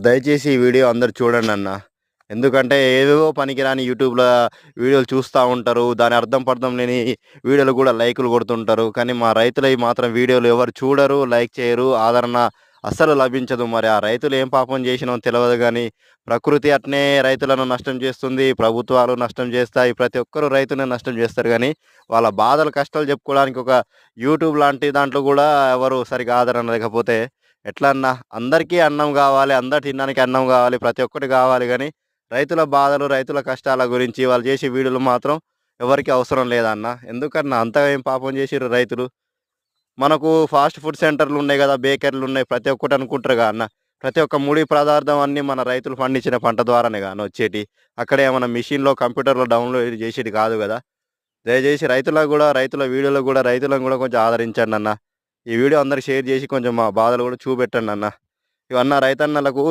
దయచేసి ఈ వీడియో అందరూ చూడండన్న. ఎందుకంటే ఏవేవో పనికిరాని యూట్యూబ్‌లో వీడియోలు చూస్తా ఉంటారు. దాని అర్థం పర్థం లేని వీడియోలు గూడా లైకులు కొడుతుంటారు. కానీ మా రైతులయి మాత్రం వీడియోలు ఎవరు చూడరు, లైక్ చేయరు, ఆదరణ అస్సలు లభించదు. మరి ఆ రైతులు ఏం పాపం చేసినో తెలవదు గానీ, ప్రకృతి అట్నే రైతులను నష్టం చేస్తుంది. ప్రభుత్వాలు నష్టం చేస్తాయి. ప్రతి ఒక్కరు రైతుని నష్టం చేస్తారు గానీ, వాళ్ళ బాధలు, కష్టాలు చెప్పుకోవడానికి ఒక యూట్యూబ్ లాంటి దాంట్లో గూడా ఎవరు సరిగ్గా ఆదరణ లేకపోతే ఎట్లా అన్నా? అందరికీ అన్నం గావాలి. అందరు తినడానికి అన్నం గావాలి. ప్రతి ఒక్కటి గావాలి గానీ, రైతుల బాధలు, రైతుల కష్టాల గురించి వాళ్ళు చేసే వీడియోలు మాత్రం ఎవరికీ అవసరం లేదన్న. ఎందుకన్నా అంతగా ఏం పాపం చేసిర్రు రైతులు? మనకు ఫాస్ట్ ఫుడ్ సెంటర్‌లున్నాయి గదా! బేకరీలున్నాయి. ప్రతి ఒక్కటి అనుకుంటారుగా అన్న. ప్రతి ఒక్క ముడి పదార్థం అన్నీ మన రైతులు పండించిన పంట ద్వారానేగా అన్న వచ్చేటియి. అక్కడ ఏమన్నా మిషన్‌లో, కంప్యూటర్‌లో డౌన్‌లోడ్ చేసేది కాదు గదా! దయచేసి రైతులకు గూడా, రైతుల వీడియోలకు గూడా రైతులను గూడా కొంచెం ఆదరించండన్న. ఈ వీడియో అందరికి షేర్ చేసి కొంచెం మా బాధలు గూడా చూపెట్టండన్న. ఇవన్న రైతన్నలకు